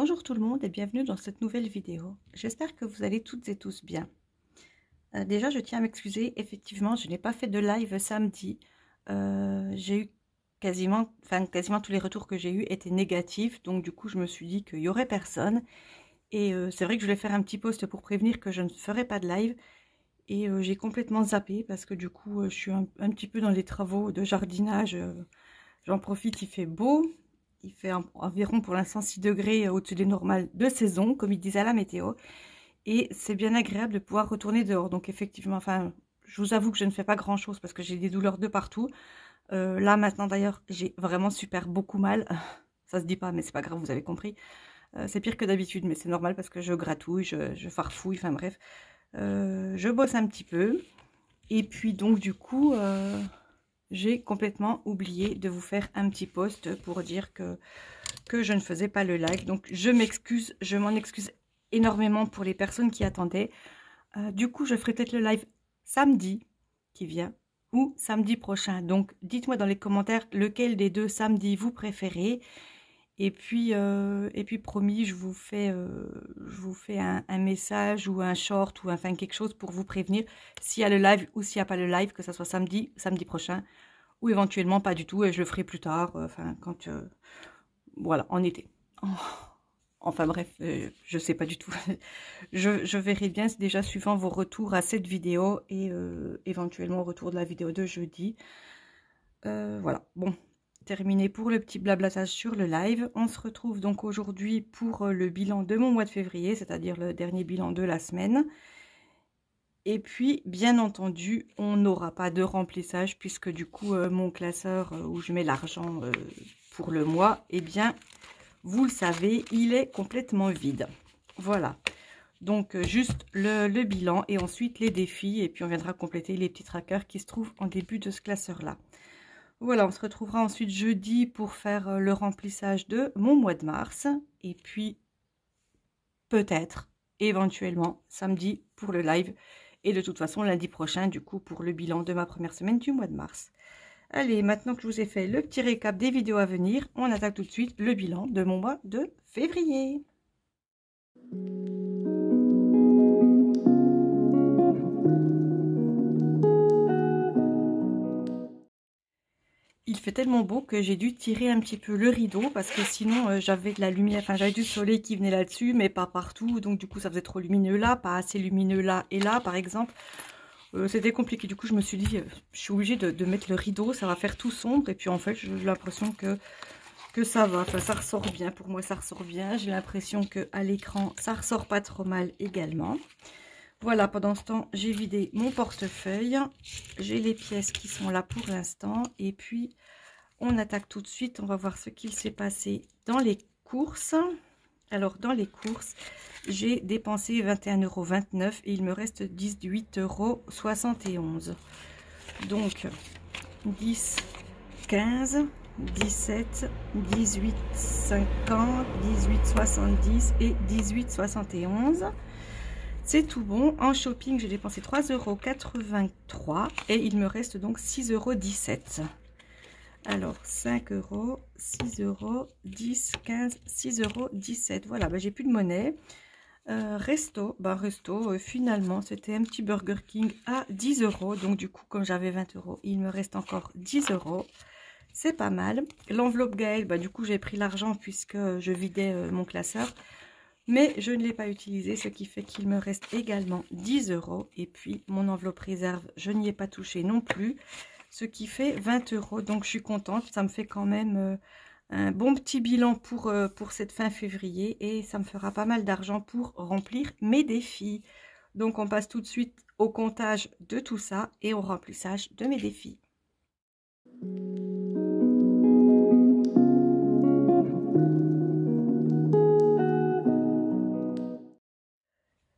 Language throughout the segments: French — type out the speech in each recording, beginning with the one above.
Bonjour tout le monde et bienvenue dans cette nouvelle vidéo. J'espère que vous allez toutes et tous bien. Déjà, je tiens à m'excuser. Effectivement, je n'ai pas fait de live samedi. J'ai eu quasiment tous les retours que j'ai eus étaient négatifs. Donc du coup, je me suis dit qu'il n'y aurait personne. Et c'est vrai que je voulais faire un petit post pour prévenir que je ne ferais pas de live. Et j'ai complètement zappé parce que du coup, je suis un petit peu dans les travaux de jardinage. J'en profite, il fait beau. Il fait environ pour l'instant 6 degrés au-dessus des normales de saison, comme ils disent à la météo. Et c'est bien agréable de pouvoir retourner dehors. Donc effectivement, je vous avoue que je ne fais pas grand-chose parce que j'ai des douleurs de partout. Là maintenant d'ailleurs, j'ai vraiment super beaucoup mal. Ça se dit pas, mais c'est pas grave, vous avez compris. C'est pire que d'habitude, mais c'est normal parce que je gratouille, je farfouille, enfin bref. Je bosse un petit peu. Et puis donc du coup... j'ai complètement oublié de vous faire un petit post pour dire que je ne faisais pas le live. Donc je m'excuse, je m'en excuse énormément pour les personnes qui attendaient. Du coup, je ferai peut-être le live samedi qui vient ou samedi prochain. Donc dites-moi dans les commentaires lequel des deux samedis vous préférez. Et puis promis, je vous fais un message ou un short ou enfin quelque chose pour vous prévenir s'il y a le live ou s'il n'y a pas le live, que ce soit samedi prochain ou éventuellement pas du tout et je le ferai plus tard, quand voilà, en été. Oh. Enfin bref, je sais pas du tout. je verrai bien, c'est déjà suivant vos retours à cette vidéo et éventuellement au retour de la vidéo de jeudi. Voilà, bon. Terminé pour le petit blablatage sur le live. On se retrouve donc aujourd'hui pour le bilan de mon mois de février, c'est-à-dire le dernier bilan de la semaine. Et puis, bien entendu, on n'aura pas de remplissage puisque du coup, mon classeur où je mets l'argent pour le mois, eh bien, vous le savez, il est complètement vide. Voilà. Donc, juste le bilan et ensuite les défis. Et puis, on viendra compléter les petits trackers qui se trouvent en début de ce classeur-là. Voilà, on se retrouvera ensuite jeudi pour faire le remplissage de mon mois de mars. Et puis, peut-être, éventuellement, samedi pour le live. Et de toute façon, lundi prochain, du coup, pour le bilan de ma première semaine du mois de mars. Allez, maintenant que je vous ai fait le petit récap des vidéos à venir, on attaque tout de suite le bilan de mon mois de février. Il fait tellement beau que j'ai dû tirer un petit peu le rideau parce que sinon j'avais de la lumière, enfin j'avais du soleil qui venait là-dessus mais pas partout, donc du coup ça faisait trop lumineux là, pas assez lumineux là et là par exemple. C'était compliqué, du coup je me suis dit je suis obligée de mettre le rideau, ça va faire tout sombre et puis en fait j'ai l'impression que ça va, enfin ça ressort bien, pour moi ça ressort bien, j'ai l'impression que à l'écran ça ressort pas trop mal également. Voilà, pendant ce temps, j'ai vidé mon portefeuille. J'ai les pièces qui sont là pour l'instant. Et puis, on attaque tout de suite. On va voir ce qu'il s'est passé dans les courses. Alors, dans les courses, j'ai dépensé 21,29 € et il me reste 18,71 €. Donc, 10, 15, 17, 18,50, 18,70 et 18,71 €. C'est tout bon. En shopping, j'ai dépensé 3,83 € et il me reste donc 6,17 €. Alors, 5 €, 6 €, 10, 15, 6,17 €. Voilà, j'ai plus de monnaie. Resto, finalement, c'était un petit Burger King à 10 €. Donc, du coup, comme j'avais 20 €, il me reste encore 10 €. C'est pas mal. L'enveloppe Gaël, du coup, j'ai pris l'argent puisque je vidais mon classeur. Mais je ne l'ai pas utilisé, ce qui fait qu'il me reste également 10 €. Et puis, mon enveloppe réserve, je n'y ai pas touché non plus, ce qui fait 20 €. Donc, je suis contente. Ça me fait quand même un bon petit bilan pour cette fin février. Et ça me fera pas mal d'argent pour remplir mes défis. Donc, on passe tout de suite au comptage de tout ça et au remplissage de mes défis.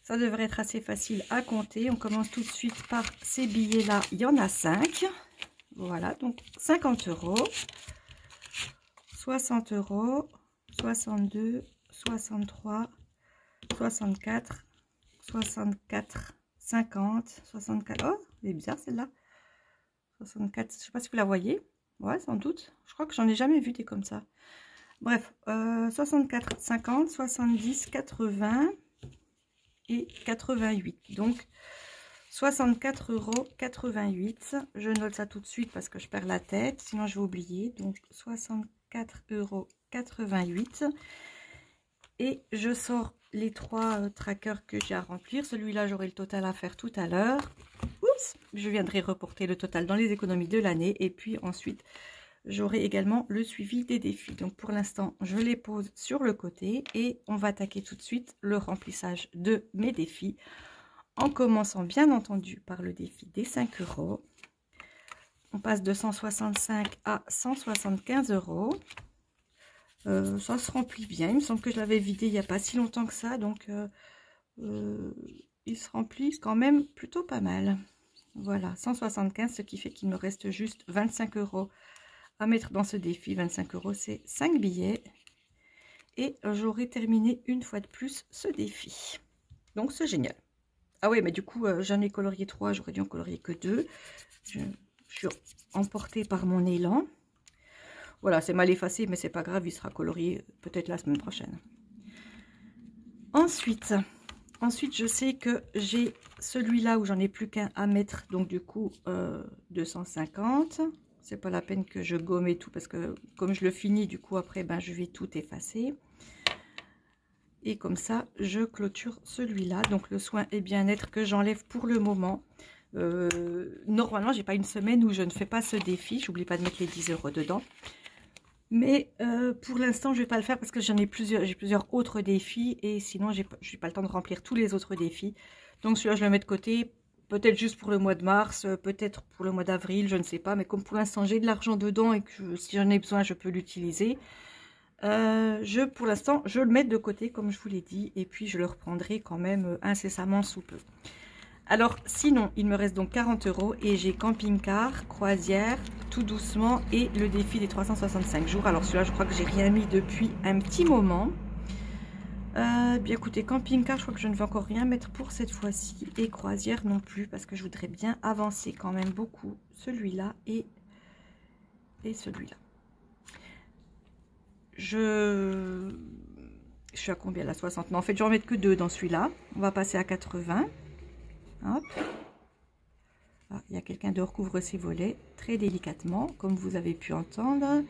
Ça devrait être assez facile à compter. On commence tout de suite par ces billets-là. Il y en a 5. Voilà, donc 50 €, 60 €, 62, 63, 64, 64, 50, 64. Oh, elle est bizarre celle-là. 64, je ne sais pas si vous la voyez. Ouais, sans doute. Je crois que j'en ai jamais vu des comme ça. Bref, 64, 50, 70, 80 et 88. Donc, 64,88 €. Je note ça tout de suite parce que je perds la tête, sinon je vais oublier. Donc, 64,88 €. Et je sors les 3 trackers que j'ai à remplir. Celui-là, j'aurai le total à faire tout à l'heure. Oups, je viendrai reporter le total dans les économies de l'année. Et puis ensuite, j'aurai également le suivi des défis. Donc pour l'instant, je les pose sur le côté et on va attaquer tout de suite le remplissage de mes défis. En commençant bien entendu par le défi des 5 €. On passe de 165 à 175 €. Ça se remplit bien. Il me semble que je l'avais vidé il n'y a pas si longtemps que ça. Donc il se remplit quand même plutôt pas mal. Voilà, 175, ce qui fait qu'il me reste juste 25 € à mettre dans ce défi. 25 €, c'est 5 billets. Et j'aurai terminé une fois de plus ce défi. Donc c'est génial. Ah oui, mais du coup, j'en ai colorié 3, j'aurais dû en colorier que 2. Je suis emportée par mon élan. Voilà, c'est mal effacé, mais c'est pas grave, il sera colorié peut-être la semaine prochaine. Ensuite, je sais que j'ai celui-là où j'en ai plus qu'un à mettre, donc du coup 250. C'est pas la peine que je gomme et tout parce que comme je le finis, du coup après ben je vais tout effacer. Et comme ça, je clôture celui-là. Donc le soin et bien-être que j'enlève pour le moment. Normalement, j'ai pas une semaine où je ne fais pas ce défi. J'oublie pas de mettre les 10 € dedans. Mais pour l'instant, je vais pas le faire parce que j'en ai plusieurs. J'ai plusieurs autres défis et sinon, j'ai pas le temps de remplir tous les autres défis. Donc celui-là, je le mets de côté. Peut-être juste pour le mois de mars, peut-être pour le mois d'avril, je ne sais pas. Mais comme pour l'instant, j'ai de l'argent dedans et que si j'en ai besoin, je peux l'utiliser. Pour l'instant, je le mets de côté comme je vous l'ai dit. Et puis, je le reprendrai quand même incessamment sous peu. Alors, sinon, il me reste donc 40 € et j'ai camping-car, croisière, tout doucement et le défi des 365 jours. Alors, celui-là, je crois que j'ai rien mis depuis un petit moment. Bien écoutez, camping-car, je crois que je ne vais encore rien mettre pour cette fois-ci. Et croisière non plus, parce que je voudrais bien avancer quand même beaucoup celui-là et celui-là. Je suis à combien là? 60. Non, en fait, je vais en mettre que 2 dans celui-là. On va passer à 80. Hop. Ah, il y a quelqu'un dehors qui ouvre ses volets très délicatement, comme vous avez pu entendre.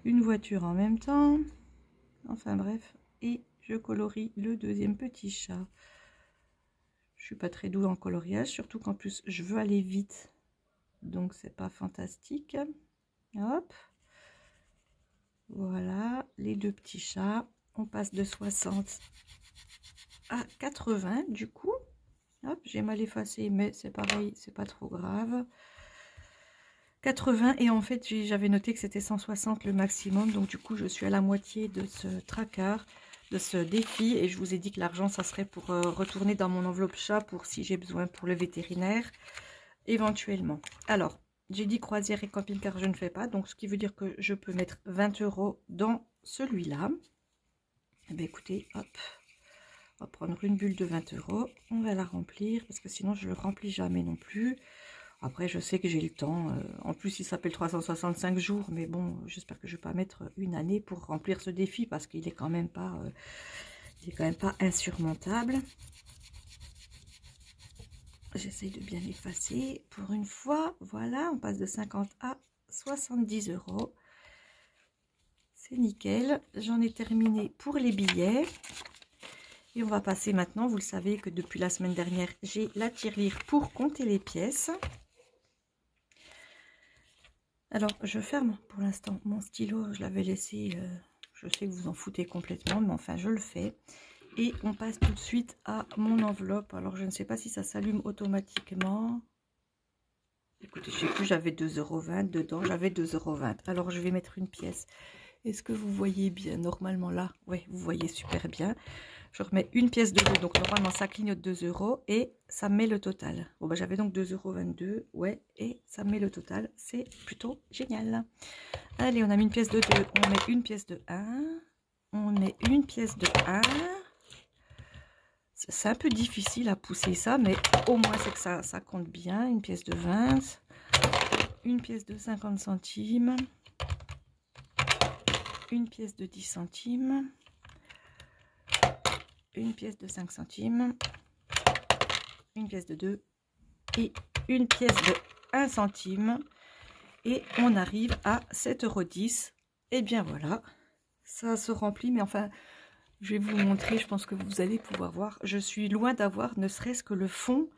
Une voiture en même temps. Enfin bref. Et je colorie le deuxième petit chat. Je suis pas très douée en coloriage, surtout qu'en plus je veux aller vite. Donc c'est pas fantastique. Hop. Voilà, les deux petits chats. On passe de 60 à 80 du coup. Hop, j'ai mal effacé, mais c'est pareil, c'est pas trop grave. 80 et en fait, j'avais noté que c'était 160 le maximum. Donc du coup, je suis à la moitié de ce tracker, de ce défi. Et je vous ai dit que l'argent, ça serait pour retourner dans mon enveloppe chat pour si j'ai besoin pour le vétérinaire, éventuellement. Alors, j'ai dit croisière et camping-car, je ne fais pas. Donc, ce qui veut dire que je peux mettre 20 € dans celui-là. Eh bien, écoutez, hop. On va prendre une bulle de 20 €. On va la remplir parce que sinon, je ne le remplis jamais non plus. Après, je sais que j'ai le temps. En plus, il s'appelle 365 jours. Mais bon, j'espère que je ne vais pas mettre une année pour remplir ce défi parce qu'il est quand même pas, insurmontable. J'essaye de bien effacer pour une fois. Voilà, on passe de 50 à 70 €. C'est nickel. J'en ai terminé pour les billets. Et on va passer maintenant, vous le savez que depuis la semaine dernière, j'ai la tirelire pour compter les pièces. Alors, je ferme pour l'instant mon stylo. Je l'avais laissé, je sais que vous en foutez complètement, mais enfin, je le fais. Et on passe tout de suite à mon enveloppe. Alors, je ne sais pas si ça s'allume automatiquement. Écoutez, je ne sais plus, j'avais 2,20 € dedans. J'avais 2,20 €. Alors, je vais mettre une pièce. Est-ce que vous voyez bien? Normalement, là, oui, vous voyez super bien. Je remets une pièce de 2. Donc, normalement, ça clignote 2 € et ça met le total. Bon, bah, j'avais donc 2,22 €. Ouais, et ça met le total. C'est plutôt génial. Allez, on a mis une pièce de 2. On met une pièce de 1. On met une pièce de 1. C'est un peu difficile à pousser ça, mais au moins c'est que ça compte bien. Une pièce de 20, une pièce de 50 centimes, une pièce de 10 centimes, une pièce de 5 centimes, une pièce de 2 et une pièce de 1 centime. Et on arrive à 7,10 €. Et bien voilà, ça se remplit. Mais enfin, je vais vous montrer, je pense que vous allez pouvoir voir. Je suis loin d'avoir ne serait-ce que le fond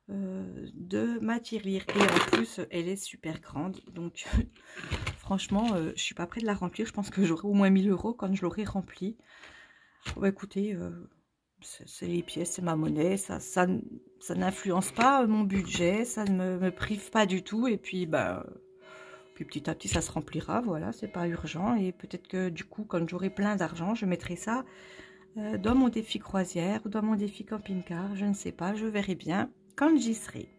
de ma tirelire. Et en plus, elle est super grande. Donc, franchement, je suis pas prête de la remplir. Je pense que j'aurai au moins 1000 € quand je l'aurai remplie. Bon, bah, écoutez, c'est les pièces, c'est ma monnaie. Ça n'influence pas mon budget. Ça ne me prive pas du tout. Et puis, bah... Puis petit à petit, ça se remplira, voilà, c'est pas urgent. Et peut-être que du coup, quand j'aurai plein d'argent, je mettrai ça dans mon défi croisière ou dans mon défi camping-car. Je ne sais pas, je verrai bien quand j'y serai.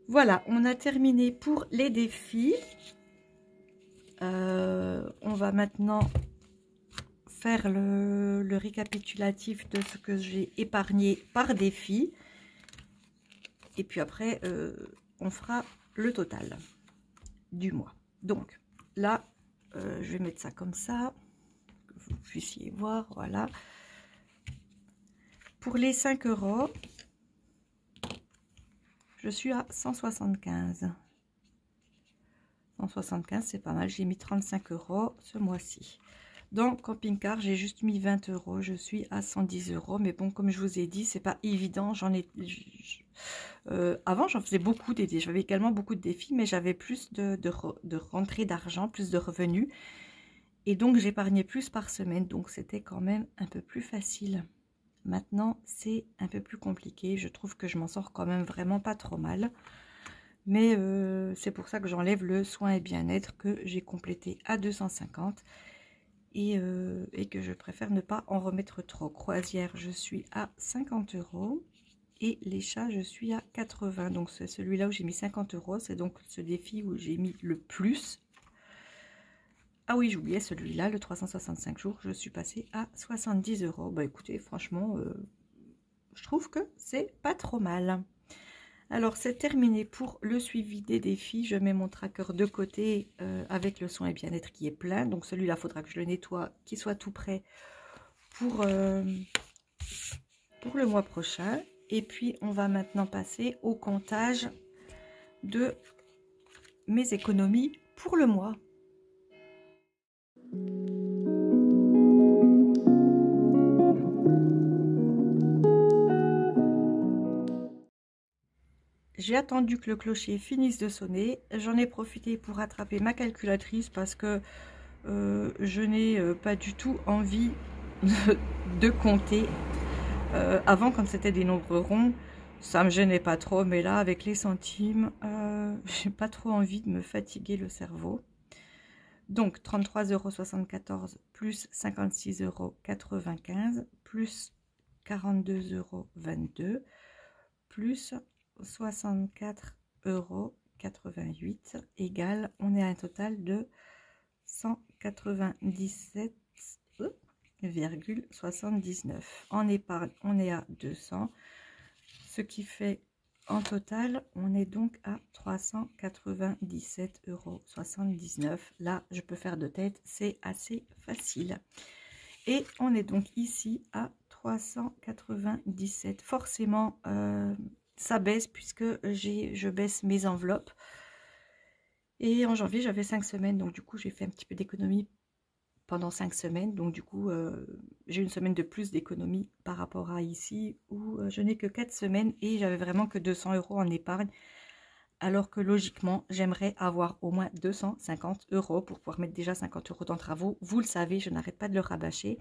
Voilà, on a terminé pour les défis. On va maintenant faire le récapitulatif de ce que j'ai épargné par défi. Et puis après, on fera le total du mois. Donc là, je vais mettre ça comme ça, que vous puissiez voir, voilà. Pour les 5 €, je suis à 175. 175, c'est pas mal, j'ai mis 35 € ce mois-ci. Dans camping-car, j'ai juste mis 20 €, je suis à 110 €. Mais bon, comme je vous ai dit, c'est pas évident. Avant, j'en faisais beaucoup des j'avais également beaucoup de défis, mais j'avais plus de rentrées d'argent, plus de revenus. Et donc, j'épargnais plus par semaine. Donc, c'était quand même un peu plus facile. Maintenant, c'est un peu plus compliqué. Je trouve que je m'en sors quand même vraiment pas trop mal. Mais c'est pour ça que j'enlève le soin et bien-être que j'ai complété à 250. Et que je préfère ne pas en remettre trop. Croisière, je suis à 50 €. Et les chats, je suis à 80. Donc, c'est celui-là où j'ai mis 50 €. C'est donc ce défi où j'ai mis le plus. Ah oui, j'oubliais celui-là, le 365 jours. Je suis passée à 70 €. Bah écoutez, franchement, je trouve que c'est pas trop mal. Alors, c'est terminé pour le suivi des défis. Je mets mon tracker de côté avec le soin et bien-être qui est plein. Donc, celui-là, il faudra que je le nettoie, qu'il soit tout prêt pour le mois prochain. Et puis, on va maintenant passer au comptage de mes économies pour le mois. J'ai attendu que le clocher finisse de sonner. J'en ai profité pour rattraper ma calculatrice parce que je n'ai pas du tout envie de compter. Avant, quand c'était des nombres ronds, ça me gênait pas trop. Mais là, avec les centimes, j'ai pas trop envie de me fatiguer le cerveau. Donc, 33,74 € plus 56,95 € plus 42,22 € plus 64,88 € égale, on est à un total de 197,79 €. En épargne, on est à 200, ce qui fait en total, on est donc à 397,79 €. Là, je peux faire de tête, c'est assez facile. Et on est donc ici à 397. Forcément, ça baisse puisque je baisse mes enveloppes. Et en janvier, j'avais 5 semaines. Donc, du coup, j'ai fait un petit peu d'économie pendant 5 semaines. Donc, du coup, j'ai une semaine de plus d'économie par rapport à ici où je n'ai que 4 semaines et j'avais vraiment que 200 € en épargne. Alors que logiquement, j'aimerais avoir au moins 250 € pour pouvoir mettre déjà 50 € dans travaux. Vous le savez, je n'arrête pas de le rabâcher.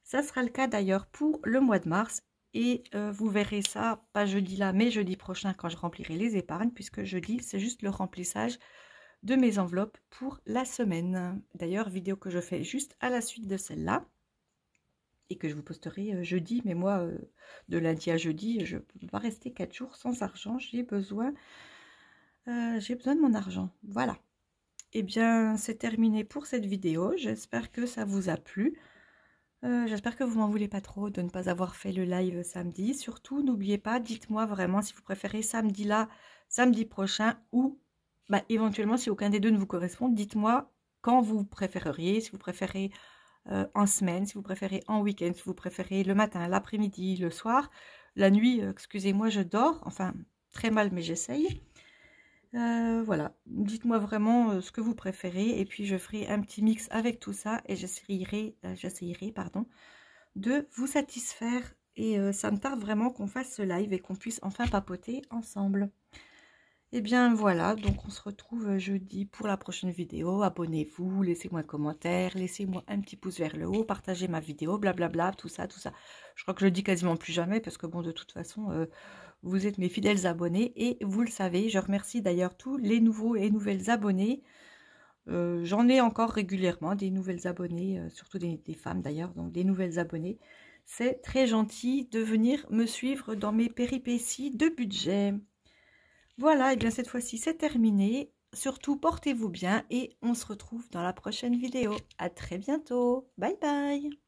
Ça sera le cas d'ailleurs pour le mois de mars. Et vous verrez ça, pas jeudi là, mais jeudi prochain quand je remplirai les épargnes. Puisque jeudi, c'est juste le remplissage de mes enveloppes pour la semaine. D'ailleurs, vidéo que je fais juste à la suite de celle-là. Et que je vous posterai jeudi. Mais moi, de lundi à jeudi, je ne peux pas rester 4 jours sans argent. J'ai besoin de mon argent. Voilà. Eh bien, c'est terminé pour cette vidéo. J'espère que ça vous a plu. J'espère que vous m'en voulez pas trop de ne pas avoir fait le live samedi. Surtout, n'oubliez pas, dites-moi vraiment si vous préférez samedi prochain ou éventuellement si aucun des deux ne vous correspond, dites-moi quand vous préféreriez, si vous préférez en semaine, si vous préférez en week-end, si vous préférez le matin, l'après-midi, le soir, la nuit, excusez-moi, je dors, enfin très mal mais j'essaye. Voilà, dites-moi vraiment ce que vous préférez et puis je ferai un petit mix avec tout ça et j'essayerai pardon, de vous satisfaire et ça me tarde vraiment qu'on fasse ce live et qu'on puisse enfin papoter ensemble. Et bien voilà, donc on se retrouve jeudi pour la prochaine vidéo. Abonnez-vous, laissez-moi un commentaire, laissez-moi un petit pouce vers le haut, partagez ma vidéo, blablabla, tout ça, tout ça. Je crois que je le dis quasiment plus jamais parce que bon, de toute façon, vous êtes mes fidèles abonnés et vous le savez. Je remercie d'ailleurs tous les nouveaux et nouvelles abonnés. J'en ai encore régulièrement des nouvelles abonnées, surtout des femmes d'ailleurs, donc des nouvelles abonnées. C'est très gentil de venir me suivre dans mes péripéties de budget. Voilà, et bien cette fois-ci c'est terminé. Surtout portez-vous bien et on se retrouve dans la prochaine vidéo. À très bientôt. Bye bye.